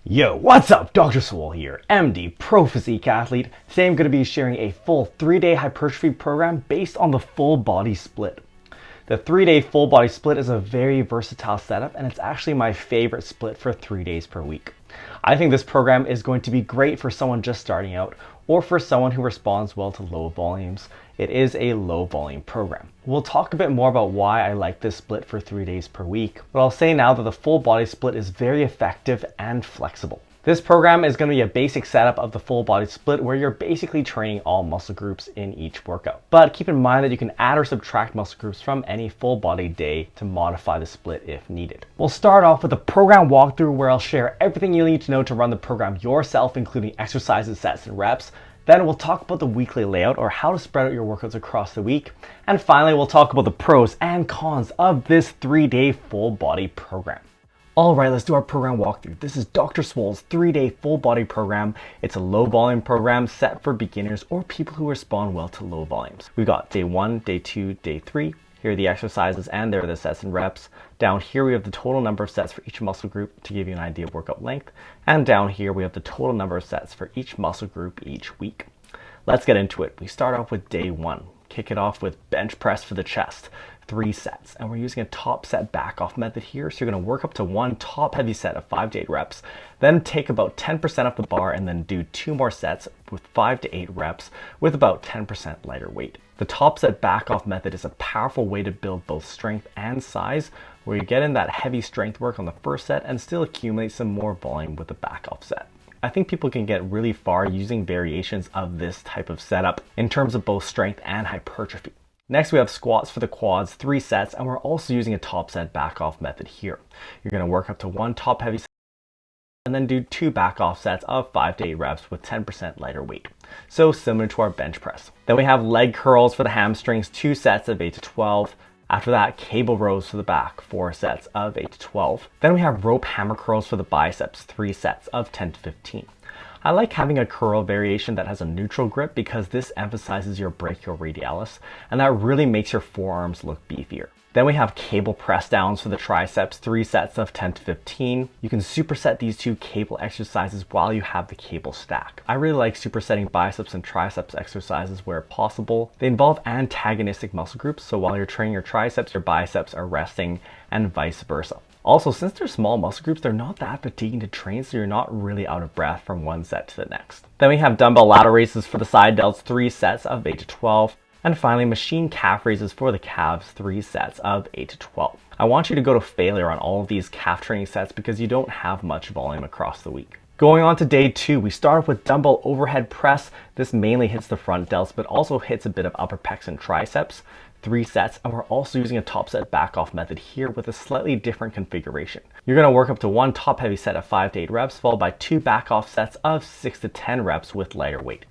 Yo, what's up? Dr. Swole here, MD, pro physique athlete. Today I'm going to be sharing a full 3-day hypertrophy program based on the full body split. The 3-day full body split is a very versatile setup, and it's actually my favorite split for 3 days per week. I think this program is going to be great for someone just starting out or for someone who responds well to low volumes. It is a low volume program. We'll talk a bit more about why I like this split for 3 days per week, but I'll say now that the full body split is very effective and flexible. This program is going to be a basic setup of the full body split where you're basically training all muscle groups in each workout. But keep in mind that you can add or subtract muscle groups from any full body day to modify the split if needed. We'll start off with a program walkthrough where I'll share everything you'll need to know to run the program yourself, including exercises, sets, and reps. Then we'll talk about the weekly layout or how to spread out your workouts across the week. And finally, we'll talk about the pros and cons of this 3-day full body program. All right, let's do our program walkthrough. This is Dr. Swole's 3-day full body program. It's a low volume program set for beginners or people who respond well to low volumes. We've got day 1, day 2, day 3. Here are the exercises and there are the sets and reps. Down here we have the total number of sets for each muscle group to give you an idea of workout length. And down here we have the total number of sets for each muscle group each week. Let's get into it. We start off with day 1. Kick it off with bench press for the chest. 3 sets, and we're using a top set back off method here. So you're going to work up to one top heavy set of 5 to 8 reps, then take about 10% off the bar and then do 2 more sets with 5 to 8 reps with about 10% lighter weight. The top set back off method is a powerful way to build both strength and size, where you get in that heavy strength work on the first set and still accumulate some more volume with the back off set. I think people can get really far using variations of this type of setup in terms of both strength and hypertrophy. Next, we have squats for the quads, 3 sets, and we're also using a top set back off method here. You're going to work up to one top heavy set and then do 2 back off sets of 5 to 8 reps with 10% lighter weight. So similar to our bench press. Then we have leg curls for the hamstrings, 2 sets of 8 to 12. After that, cable rows for the back, 4 sets of 8 to 12. Then we have rope hammer curls for the biceps, 3 sets of 10 to 15. I like having a curl variation that has a neutral grip because this emphasizes your brachioradialis, and that really makes your forearms look beefier. Then we have cable press downs for the triceps, 3 sets of 10 to 15. You can superset these 2 cable exercises while you have the cable stack. I really like supersetting biceps and triceps exercises where possible. They involve antagonistic muscle groups, so while you're training your triceps, your biceps are resting, and vice versa. Also, since they're small muscle groups, they're not that fatiguing to train, so you're not really out of breath from one set to the next. Then we have dumbbell ladder raises for the side delts, 3 sets of 8 to 12. And finally, machine calf raises for the calves, 3 sets of 8 to 12. I want you to go to failure on all of these calf training sets because you don't have much volume across the week. Going on to day 2, we start off with dumbbell overhead press. This mainly hits the front delts, but also hits a bit of upper pecs and triceps. 3 sets, and we're also using a top set back off method here with a slightly different configuration. You're going to work up to one top heavy set of 5 to 8 reps, followed by 2 back off sets of 6 to 10 reps with lighter weight.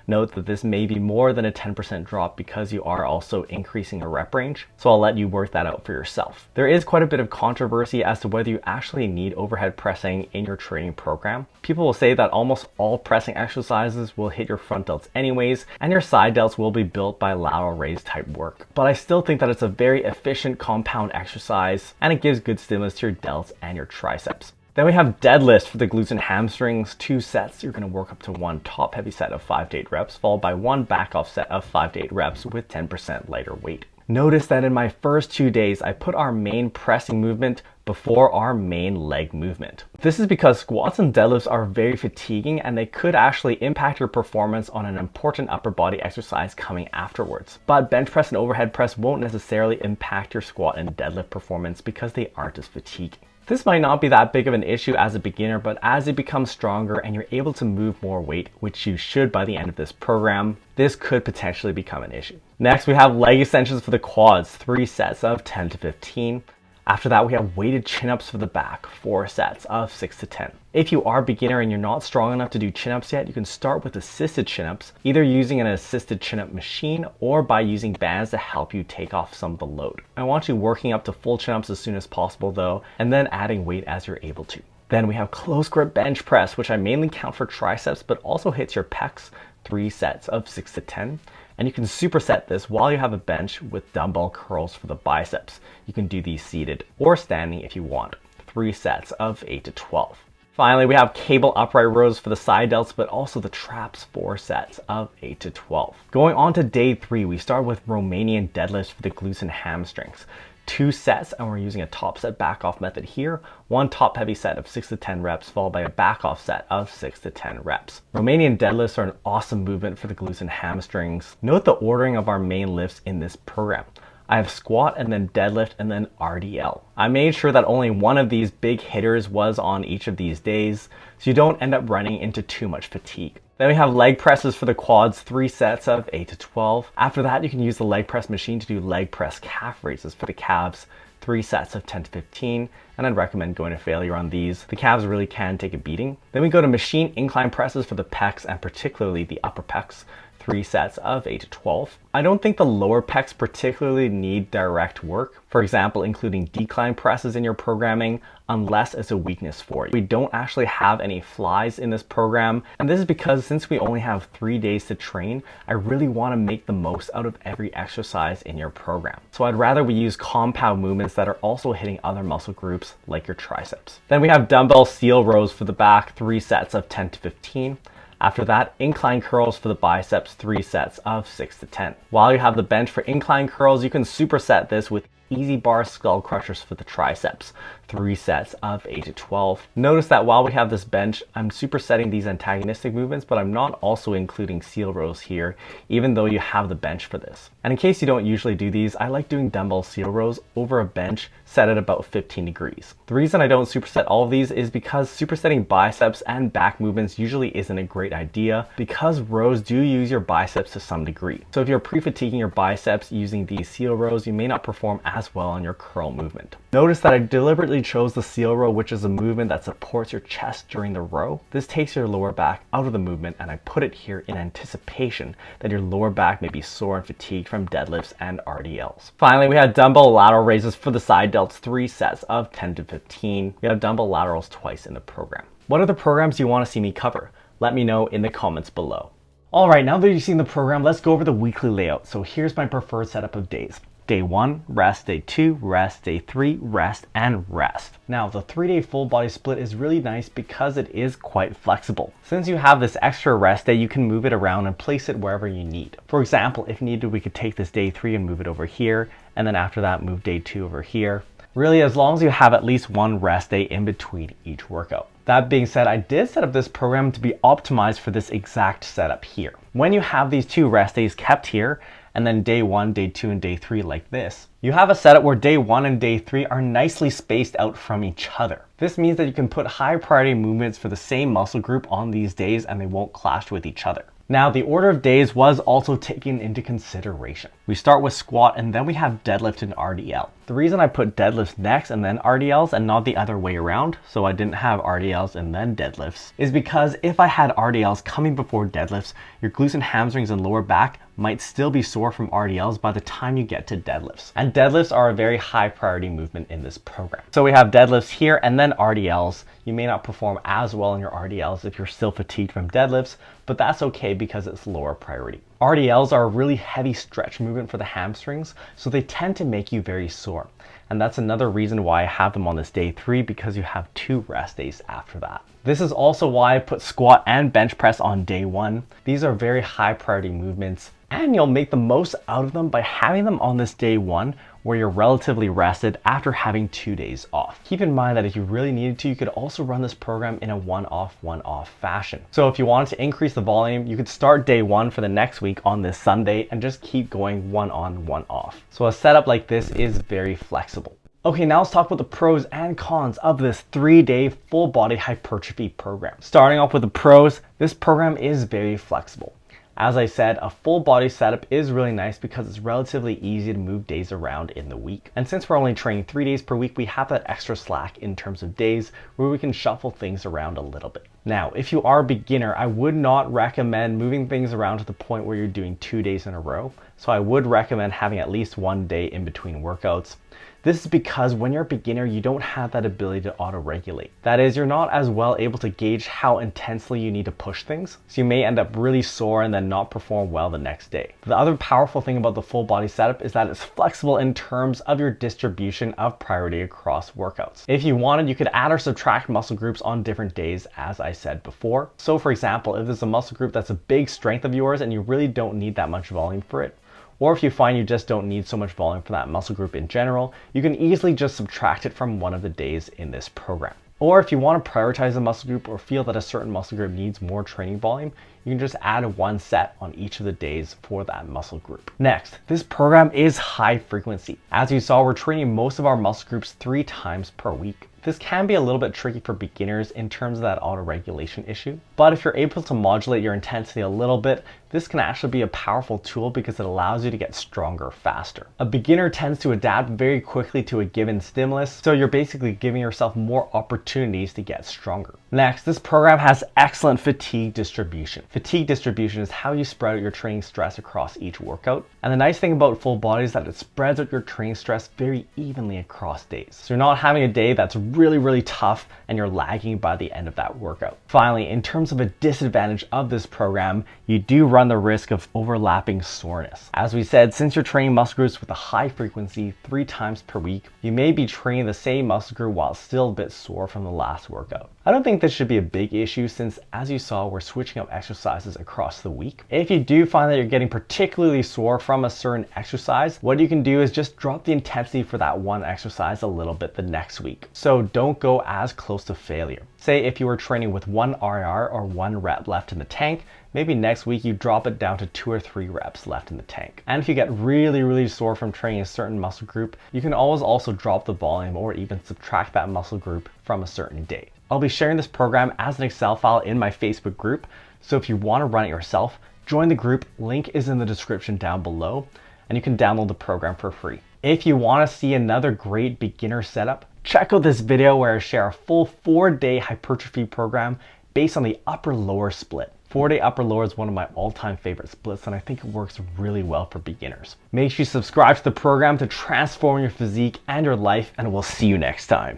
Note that this may be more than a 10% drop because you are also increasing a rep range, so I'll let you work that out for yourself. There is quite a bit of controversy as to whether you actually need overhead pressing in your training program. People will say that almost all pressing exercises will hit your front delts anyways, and your side delts will be built by lateral raise type work. But I still think that it's a very efficient compound exercise, and it gives good stimulus to your delts and your triceps. Then we have deadlifts for the glutes and hamstrings, 2 sets. You're going to work up to one top heavy set of 5 to 8 reps, followed by one back off set of 5 to 8 reps with 10% lighter weight. Notice that in my first 2 days, I put our main pressing movement before our main leg movement. This is because squats and deadlifts are very fatiguing and they could actually impact your performance on an important upper body exercise coming afterwards. But bench press and overhead press won't necessarily impact your squat and deadlift performance because they aren't as fatiguing. This might not be that big of an issue as a beginner, but as you become stronger and you're able to move more weight, which you should by the end of this program, this could potentially become an issue. Next, we have leg extensions for the quads, 3 sets of 10 to 15. After that, we have weighted chin-ups for the back, 4 sets of 6 to 10. If you are a beginner and you're not strong enough to do chin-ups yet, you can start with assisted chin-ups, either using an assisted chin-up machine or by using bands to help you take off some of the load. I want you working up to full chin-ups as soon as possible though, and then adding weight as you're able to. Then we have close grip bench press, which I mainly count for triceps, but also hits your pecs, 3 sets of 6 to 10. And you can superset this while you have a bench with dumbbell curls for the biceps. You can do these seated or standing if you want. 3 sets of 8 to 12. Finally, we have cable upright rows for the side delts, but also the traps 4 sets of 8 to 12. Going on to day 3, we start with Romanian deadlifts for the glutes and hamstrings. 2 sets, and we're using a top set back off method here. 1 top heavy set of 6 to 10 reps followed by a back off set of 6 to 10 reps. Romanian deadlifts are an awesome movement for the glutes and hamstrings. Note the ordering of our main lifts in this program. I have squat and then deadlift and then RDL. I made sure that only one of these big hitters was on each of these days, so you don't end up running into too much fatigue. Then we have leg presses for the quads, 3 sets of 8 to 12. After that, you can use the leg press machine to do leg press calf raises for the calves, 3 sets of 10 to 15, and I'd recommend going to failure on these. The calves really can take a beating. Then we go to machine incline presses for the pecs and particularly the upper pecs, 3 sets of 8 to 12. I don't think the lower pecs particularly need direct work, for example, including decline presses in your programming, unless it's a weakness for you. We don't actually have any flies in this program, and this is because since we only have 3 days to train, I really want to make the most out of every exercise in your program. So I'd rather we use compound movements that are also hitting other muscle groups like your triceps. Then we have dumbbell seal rows for the back, 3 sets of 10 to 15. After that, incline curls for the biceps, 3 sets of 6 to 10. While you have the bench for incline curls, you can superset this with easy bar skull crushers for the triceps, 3 sets of 8 to 12. Notice that while we have this bench, I'm supersetting these antagonistic movements, but I'm not also including seal rows here, even though you have the bench for this. And in case you don't usually do these, I like doing dumbbell seal rows over a bench set at about 15 degrees. The reason I don't superset all of these is because supersetting biceps and back movements usually isn't a great idea because rows do use your biceps to some degree. So if you're pre-fatiguing your biceps using these seal rows, you may not perform as well on your curl movement. Notice that I deliberately chose the seal row, which is a movement that supports your chest during the row. This takes your lower back out of the movement, and I put it here in anticipation that your lower back may be sore and fatigued from deadlifts and RDLs. Finally, we have dumbbell lateral raises for the side delts, 3 sets of 10 to 15. We have dumbbell laterals twice in the program. What other programs do you want to see me cover? Let me know in the comments below. Alright, now that you've seen the program, let's go over the weekly layout. So here's my preferred setup of days. Day 1, rest. Day 2, rest. Day 3, rest and rest. Now, the 3-day full body split is really nice because it is quite flexible. Since you have this extra rest day, you can move it around and place it wherever you need. For example, if needed, we could take this day 3 and move it over here, and then after that, move day 2 over here. Really, as long as you have at least one rest day in between each workout. That being said, I did set up this program to be optimized for this exact setup here. When you have these 2 rest days kept here, and then day 1, day 2, and day 3 like this, you have a setup where day 1 and day 3 are nicely spaced out from each other. This means that you can put high priority movements for the same muscle group on these days and they won't clash with each other. Now, the order of days was also taken into consideration. We start with squat and then we have deadlift and RDL. The reason I put deadlifts next and then RDLs and not the other way around, so I didn't have RDLs and then deadlifts, is because if I had RDLs coming before deadlifts, your glutes and hamstrings and lower back might still be sore from RDLs by the time you get to deadlifts. And deadlifts are a very high priority movement in this program. So we have deadlifts here and then RDLs. You may not perform as well in your RDLs if you're still fatigued from deadlifts, but that's okay because it's lower priority. RDLs are a really heavy stretch movement for the hamstrings, so they tend to make you very sore. And that's another reason why I have them on this day 3, because you have 2 rest days after that. This is also why I put squat and bench press on day 1. These are very high priority movements, and you'll make the most out of them by having them on this day 1 where you're relatively rested after having 2 days off. Keep in mind that if you really needed to, you could also run this program in a one-off fashion. So if you wanted to increase the volume, you could start day 1 for the next week on this Sunday and just keep going 1 on, 1 off. So a setup like this is very flexible. Okay, now let's talk about the pros and cons of this 3-day full body hypertrophy program. Starting off with the pros, this program is very flexible. As I said, a full body setup is really nice because it's relatively easy to move days around in the week. And since we're only training 3 days per week, we have that extra slack in terms of days where we can shuffle things around a little bit. Now, if you are a beginner, I would not recommend moving things around to the point where you're doing 2 days in a row. So I would recommend having at least 1 day in between workouts. This is because when you're a beginner, you don't have that ability to auto-regulate. That is, you're not as well able to gauge how intensely you need to push things, so you may end up really sore and then not perform well the next day. The other powerful thing about the full body setup is that it's flexible in terms of your distribution of priority across workouts. If you wanted, you could add or subtract muscle groups on different days, as I said before. So for example, if there's a muscle group that's a big strength of yours and you really don't need that much volume for it, or if you find you just don't need so much volume for that muscle group in general, you can easily just subtract it from one of the days in this program. Or if you want to prioritize a muscle group or feel that a certain muscle group needs more training volume, you can just add one set on each of the days for that muscle group. Next, this program is high frequency. As you saw, we're training most of our muscle groups 3 times per week. This can be a little bit tricky for beginners in terms of that auto-regulation issue, but if you're able to modulate your intensity a little bit, this can actually be a powerful tool because it allows you to get stronger faster. A beginner tends to adapt very quickly to a given stimulus, so you're basically giving yourself more opportunities to get stronger. Next, this program has excellent fatigue distribution. Fatigue distribution is how you spread out your training stress across each workout. And the nice thing about full body is that it spreads out your training stress very evenly across days. So you're not having a day that's really tough and you're lagging by the end of that workout. Finally, in terms of a disadvantage of this program, you do run the risk of overlapping soreness. As we said, since you're training muscle groups with a high frequency 3 times per week, you may be training the same muscle group while still a bit sore from the last workout. I don't think this should be a big issue since, as you saw, we're switching up exercises across the week. If you do find that you're getting particularly sore from a certain exercise, what you can do is just drop the intensity for that one exercise a little bit the next week. So don't go as close to failure. Say if you were training with 1 RIR or 1 rep left in the tank, maybe next week you drop it down to 2 or 3 reps left in the tank. And if you get really sore from training a certain muscle group, you can always also drop the volume or even subtract that muscle group from a certain day. I'll be sharing this program as an Excel file in my Facebook group, so if you want to run it yourself, join the group. Link is in the description down below, and you can download the program for free. If you want to see another great beginner setup, check out this video where I share a full 4-day hypertrophy program based on the upper-lower split. 4-day upper-lower is one of my all-time favorite splits, and I think it works really well for beginners. Make sure you subscribe to the program to transform your physique and your life, and we'll see you next time.